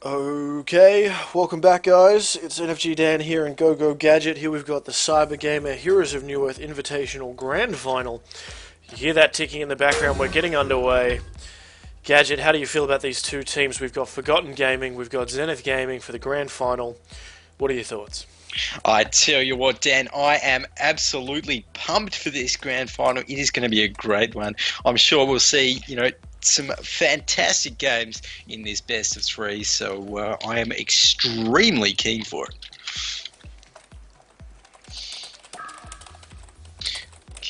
Okay, welcome back guys, it's nfgdan here in gogogadget. Here we've got the Cybergamer Heroes of Newerth Invitational Grand Final. You hear that ticking in the background, we're getting underway. Gadget, how do you feel about these two teams? We've got Forgotten Gaming, we've got Zenith Gaming for the Grand Final. What are your thoughts? I tell you what, Dan, I am absolutely pumped for this grand final. It is going to be a great one. I'm sure we'll see, some fantastic games in this best of three. So I am extremely keen for it.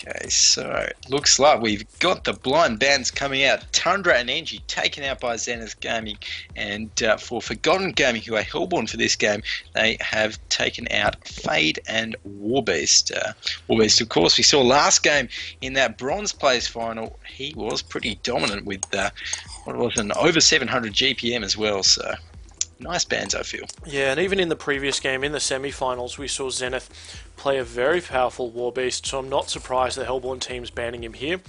Okay, so looks like we've got the blind bands coming out. Tundra and Engie taken out by Zenith Gaming, and for Forgotten Gaming, who are hellborn for this game, they have taken out Fade and Warbeast. Warbeast, of course, we saw last game in that bronze place final. He was pretty dominant with what was an over 700 GPM as well. So nice bands, I feel. Yeah, and even in the previous game, in the semi-finals, we saw Zenith play a very powerful Warbeast, so I'm not surprised the Hellborn team's banning him here.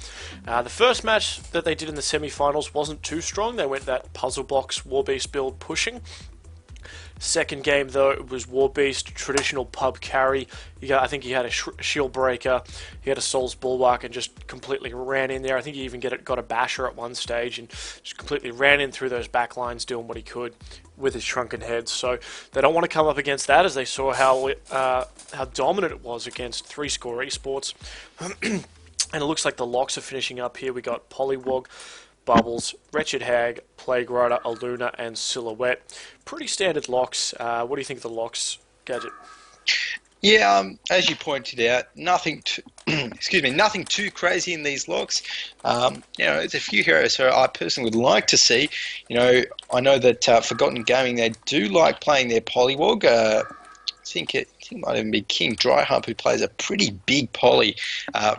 The first match that they did in the semi-finals wasn't too strong. They went that puzzle box Warbeast build pushing. Second game, though, it was Warbeast, traditional pub carry. I think he had a shield breaker, he had a Soul's Bulwark, and just completely ran in there. I think he even got a basher at one stage, and just completely ran in through those back lines, doing what he could with his shrunken head. So they don't want to come up against that, as they saw how dominant it was against 3-score esports. And it looks like the locks are finishing up here. We got Polywog, Bubbles, Wretched Hag, Plague Rider, Aluna, and Silhouette. Pretty standard locks. What do you think of the locks, Gadget? Yeah, as you pointed out, nothing too, nothing too crazy in these locks. There's a few heroes who I personally would like to see. I know that Forgotten Gaming, they do like playing their Polywog. I think it might even be King Dryhump, who plays a pretty big poly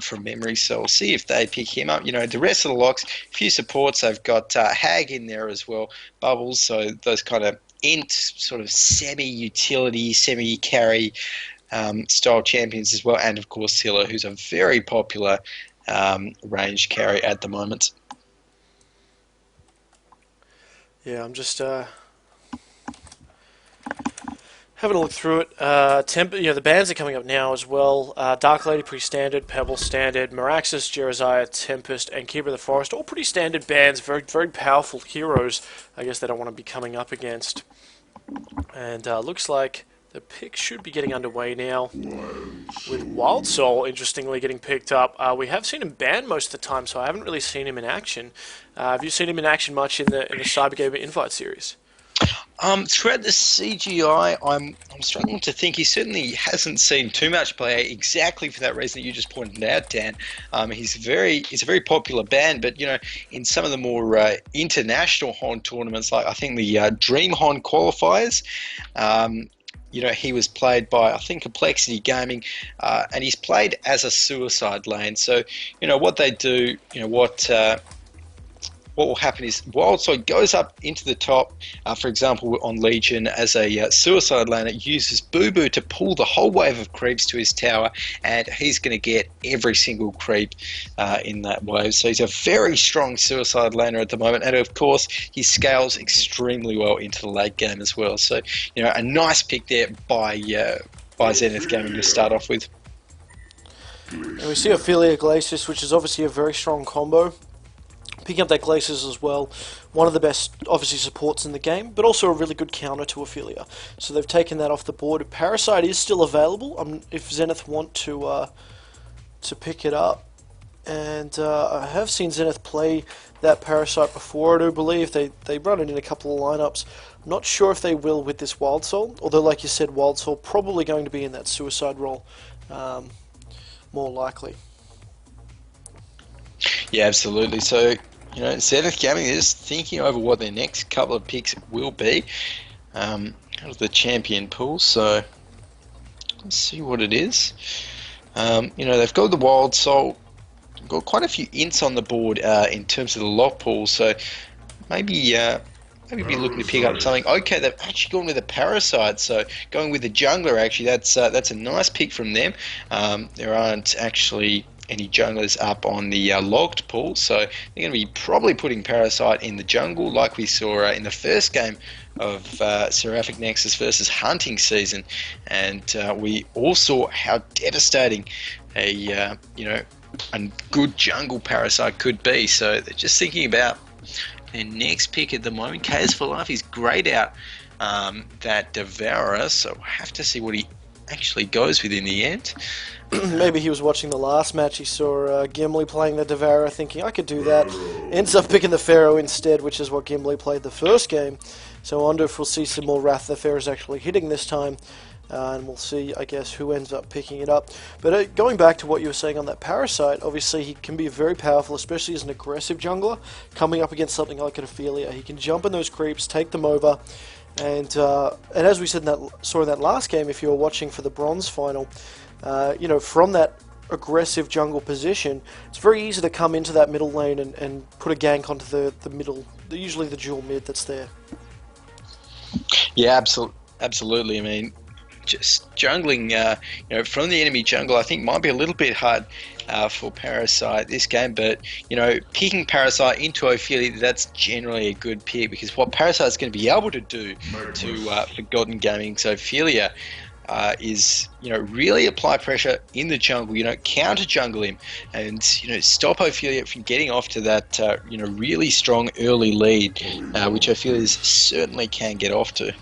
from memory, so we'll see if they pick him up. The rest of the locks, a few supports, they've got Hag in there as well, Bubbles, so those kind of int, sort of semi-utility, semi-carry style champions as well, and of course Hilla, who's a very popular range carry at the moment. Yeah, I'm just having a look through it. The bands are coming up now as well. Dark Lady, pretty standard. Pebble, standard. Meraxis, Jereziah, Tempest, and Keeper of the Forest, all pretty standard bands. Very, very powerful heroes, I guess, they don't want to be coming up against. And looks like the pick should be getting underway now, with Wild Soul, interestingly, getting picked up. We have seen him banned most of the time, so I haven't really seen him in action. Have you seen him in action much in the Cybergamer Invite series? Throughout the CGI, I'm struggling to think. He certainly hasn't seen too much play, exactly for that reason that you just pointed out, Dan. He's a very popular band, but in some of the more international Hon tournaments, like I think the Dream Hon qualifiers, he was played by, I think, Complexity Gaming, and he's played as a suicide lane. So, what they do, what will happen is Wild Soul goes up into the top, for example, on Legion as a suicide laner, uses Boo Boo to pull the whole wave of creeps to his tower, and he's going to get every single creep in that wave. So he's a very strong suicide laner at the moment, and of course he scales extremely well into the late game as well. So a nice pick there by Zenith Gaming to start off with. And we see Ophelia Glacius, which is obviously a very strong combo. Picking up that Glacius as well, one of the best, obviously, supports in the game, but also a really good counter to Ophelia. So they've taken that off the board. Parasite is still available if Zenith want to pick it up. And I have seen Zenith play that Parasite before, I do believe. They run it in a couple of lineups. I'm not sure if they will with this Wild Soul, although, like you said, Wild Soul probably going to be in that suicide role, more likely. Yeah, absolutely. So, Zenith Gaming is thinking over what their next couple of picks will be out of the champion pool. So, let's see what it is. They've got the Wild Soul, got quite a few ints on the board in terms of the lock pool. So, maybe be looking to pick up something. Okay, they've actually gone with a Parasite, so going with the Jungler, actually, that's a nice pick from them. There aren't actually any junglers up on the logged pool, so they're going to be probably putting Parasite in the jungle, like we saw in the first game of Seraphic Nexus versus Hunting Season, and we all saw how devastating a good jungle Parasite could be. So they're just thinking about their next pick at the moment. Chaos for Life is grayed out that Devourer, so we'll have to see what he actually goes with in the end. Maybe he was watching the last match. He saw Gimli playing the Devourer, thinking, I could do that. Ends up picking the Pharaoh instead, which is what Gimli played the first game. So I wonder if we'll see some more Wrath the Pharaoh's actually hitting this time. And we'll see, I guess, who ends up picking it up. But going back to what you were saying on that Parasite, obviously he can be very powerful, especially as an aggressive jungler, coming up against something like an Ophelia. He can jump in those creeps, take them over, and as we said saw in that last game, if you were watching for the bronze final, from that aggressive jungle position, it's very easy to come into that middle lane and put a gank onto the middle, usually the dual mid that's there. Yeah, absolutely. I mean, just jungling, from the enemy jungle, I think might be a little bit hard for Parasite this game, but picking Parasite into Ophelia, that's generally a good pick, because what Parasite's going to be able to do to Forgotten Gaming's Ophelia is really apply pressure in the jungle, counter jungle him, and stop Ophelia from getting off to that really strong early lead, which Ophelia certainly can get off to.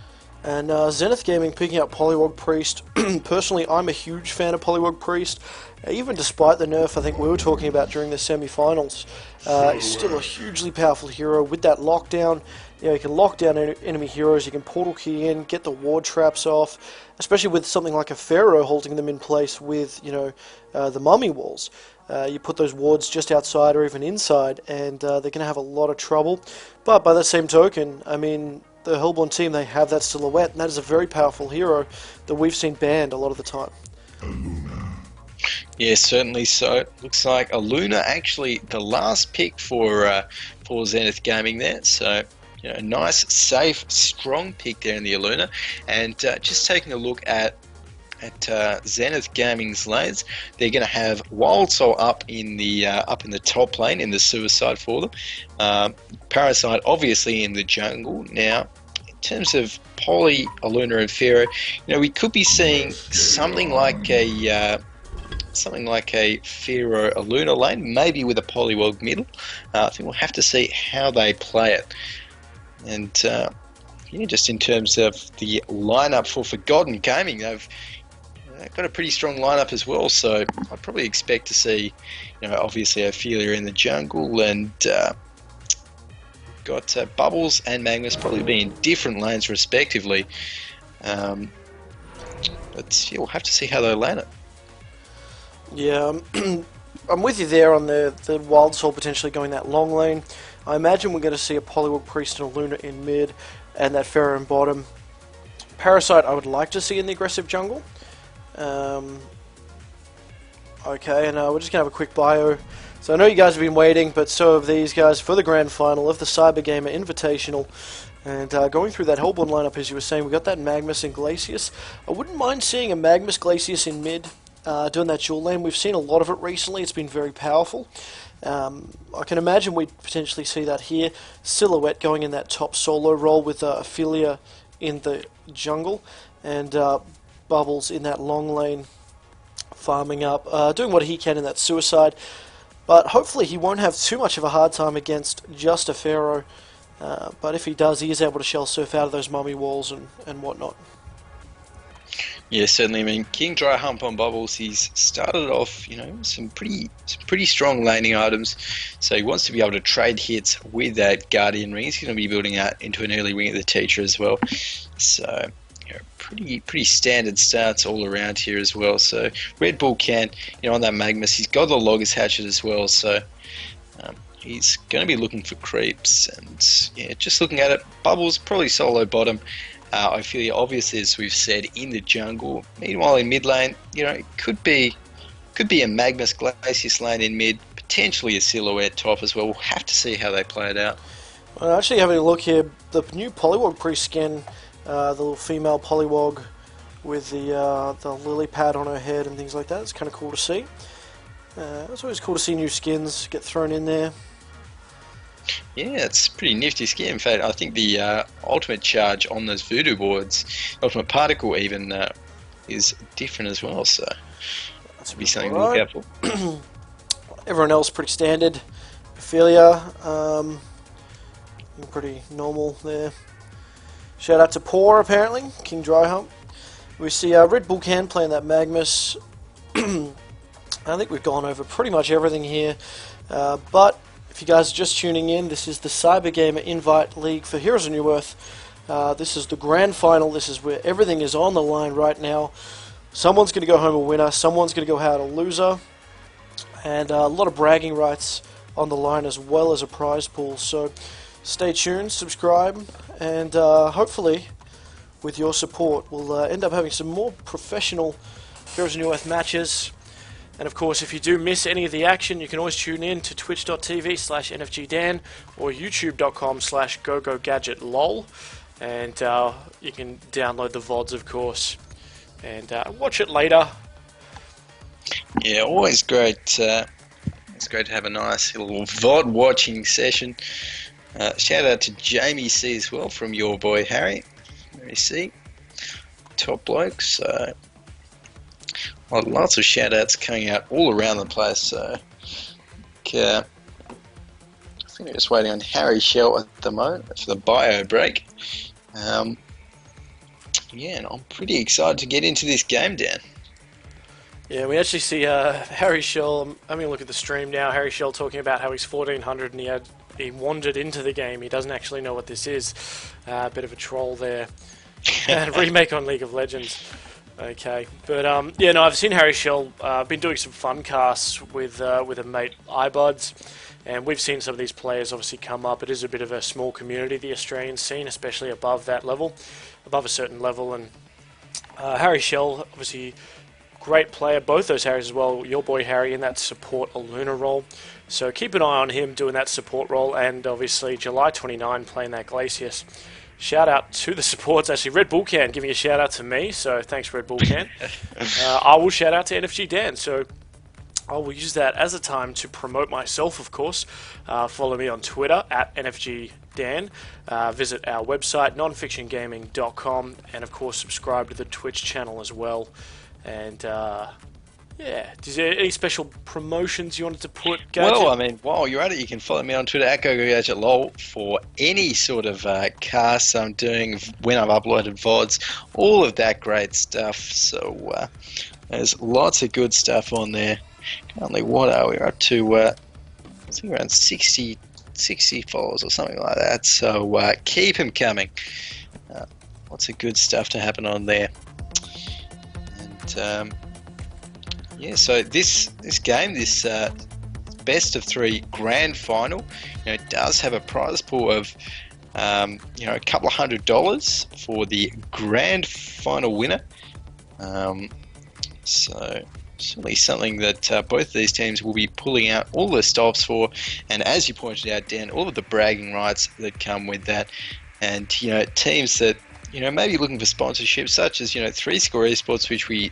And Zenith Gaming picking up Polywog Priest. Personally, I'm a huge fan of Polywog Priest. Even despite the nerf I think we were talking about during the semi-finals, he's still a hugely powerful hero with that lockdown. You can lock down enemy heroes, you can portal key in, get the ward traps off, especially with something like a Pharaoh holding them in place with, the mummy walls. You put those wards just outside or even inside, and they're going to have a lot of trouble. But by the same token, I mean, the Hellborn team, they have that silhouette, and that is a very powerful hero that we've seen banned a lot of the time. Yeah, certainly so. It looks like Aluna actually the last pick for Zenith Gaming there, so a nice, safe, strong pick there in the Aluna. And just taking a look at Zenith Gaming's lanes, they're going to have Wild Soul up in the top lane in the suicide for them. Parasite obviously in the jungle. Now, in terms of Poly, Aluna, and Pharaoh, we could be seeing something like a Pharaoh Aluna lane, maybe with a Polywog middle. I think we'll have to see how they play it. And just in terms of the lineup for Forgotten Gaming, they've got a pretty strong lineup as well, so I'd probably expect to see, obviously Ophelia in the jungle, and got Bubbles and Magnus probably be in different lanes respectively. But yeah, we'll have to see how they land it. Yeah, I'm with you there on the Wild Soul potentially going that long lane. I imagine we're going to see a Polywog Priest and a Luna in mid, and that Pharaoh in bottom. Parasite I would like to see in the aggressive jungle. Okay, and we're just going to have a quick bio. So I know you guys have been waiting, but so have these guys for the grand final of the Cybergamer Invitational. And going through that Hellborn lineup, as you were saying, we got that Magmus and Glacius. I wouldn't mind seeing a Magmus Glacius in mid, doing that dual lane. We've seen a lot of it recently. It's been very powerful. I can imagine we'd potentially see that here. Silhouette going in that top solo role with Ophelia in the jungle, and Bubbles in that long lane, farming up, doing what he can in that suicide. But hopefully he won't have too much of a hard time against just a Pharaoh. But if he does, he is able to shell surf out of those mummy walls and whatnot. Yeah, certainly. I mean, King Dry Hump on Bubbles, he's started off, some pretty strong laning items. So he wants to be able to trade hits with that Guardian ring. He's going to be building out into an early ring of the Teacher as well. So, pretty standard starts all around here as well. So Red Bull can, on that Magmus, he's got the Logger's Hatchet as well. So he's going to be looking for creeps. And yeah, just looking at it, Bubbles probably solo bottom. Ophelia, obviously, as we've said, in the jungle. Meanwhile, in mid lane, it could be a Magmus Glacius lane in mid, potentially a Silhouette top as well. We'll have to see how they play it out. Well, actually, having a look here, the new Polywog Priest skin, the little female Polywog with the lily pad on her head and things like that. It's kind of cool to see. It's always cool to see new skins get thrown in there. Yeah, it's a pretty nifty skin. In fact, I think the ultimate charge on those voodoo boards, ultimate particle even, is different as well. So that's be something to look out for. Everyone else pretty standard. Ophelia, pretty normal there. Shout out to Poor, apparently, King Dryhump. We see Red Bull Can playing that Magnus. I think we've gone over pretty much everything here, but if you guys are just tuning in, this is the Cybergamer Invite League for Heroes of Newerth. This is the grand final. This is where everything is on the line right now. Someone's going to go home a winner, someone's going to go out a loser, and a lot of bragging rights on the line as well as a prize pool. So stay tuned, subscribe, and hopefully with your support we'll end up having some more professional Heroes of Newerth matches. And of course, if you do miss any of the action, you can always tune in to twitch.tv/nfgdan or youtube.com/gogogadgetlol, and you can download the VODs, of course, and watch it later. Yeah, always great. It's great to have a nice little VOD watching session. Shout out to Jamie C as well from your boy Harry. Harry C, top blokes. Lots of shout outs coming out all around the place. So I think we're just waiting on Harry Shell at the moment for the bio break. Yeah, and I'm pretty excited to get into this game, Dan. Yeah, we actually see Harry Shell. I'm having a look at the stream now. Harry Shell talking about how he's 1400 and he wandered into the game. He doesn't actually know what this is. Bit of a troll there. Remake on League of Legends. Okay, but yeah, no, I've seen Harry Shell. Been doing some fun casts with a mate, iBuds, and we've seen some of these players obviously come up. It is a bit of a small community, the Australian scene, especially above that level, above a certain level. And Harry Shell, obviously, great player. Both those Harrys as well. Your boy Harry in that support Aluna role. So keep an eye on him doing that support role, and obviously July 29 playing that Glacius. Shout out to the supports. Actually, Red Bull Can giving a shout out to me, so thanks, Red Bull Can. I will shout out to nfgdan, so I will use that as a time to promote myself, of course. Follow me on Twitter at nfgdan. Visit our website, nonfictiongaming.com, and of course, subscribe to the Twitch channel as well. And yeah, is there any special promotions you wanted to put, Gadget? Well, I mean, while you're at it, you can follow me on Twitter at gogogadgetlol for any sort of casts I'm doing, when I've uploaded VODs, all of that great stuff. So there's lots of good stuff on there. Currently, what are we up to? I think around 60 followers or something like that. So keep them coming. Lots of good stuff to happen on there. And yeah, so this game, this best of 3 grand final, it does have a prize pool of a couple of $100 for the grand final winner. So certainly something that both of these teams will be pulling out all the stops for, and as you pointed out, Dan, all of the bragging rights that come with that, and teams that maybe looking for sponsorships, such as 3 Score Esports, which we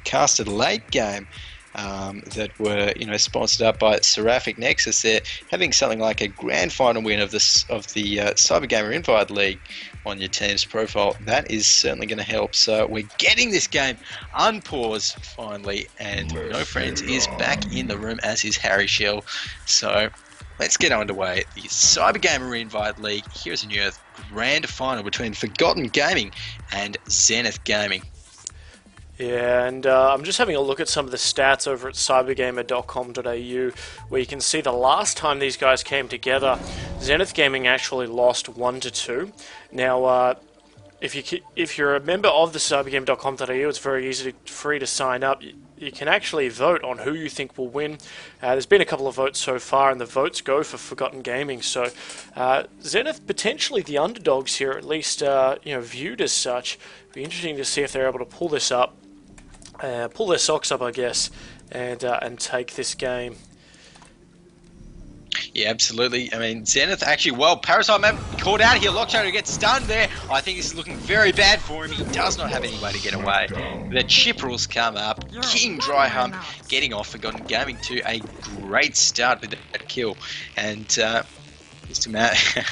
casted late game, that were sponsored up by Seraphic Nexus. They're having something like a grand final win of the Cybergamer Invite League on your team's profile. That is certainly going to help. So we're getting this game unpaused finally, and No Friends is back in the room, as is Harry Shell. So let's get underway. The Cybergamer Invite League, Heroes of Newerth grand final between Forgotten Gaming and Zenith Gaming. Yeah, and I'm just having a look at some of the stats over at cybergamer.com.au, where you can see the last time these guys came together, Zenith Gaming actually lost 1-2. Now, if you're a member of the cybergamer.com.au, it's very free to sign up. You can actually vote on who you think will win. There's been a couple of votes so far, and the votes go for Forgotten Gaming. So Zenith potentially the underdogs here, at least viewed as such. Be interesting to see if they're able to pull this up, pull their socks up, I guess, and take this game. Yeah, absolutely. I mean, Zenith actually, well, Parasite Map caught out here. Lockshadow gets stunned there. I think this is looking very bad for him. He does not have any way to get away. The Chipperals come up. King Dry Hump getting off. Forgotten Gaming to a great start with that kill. And just a matter.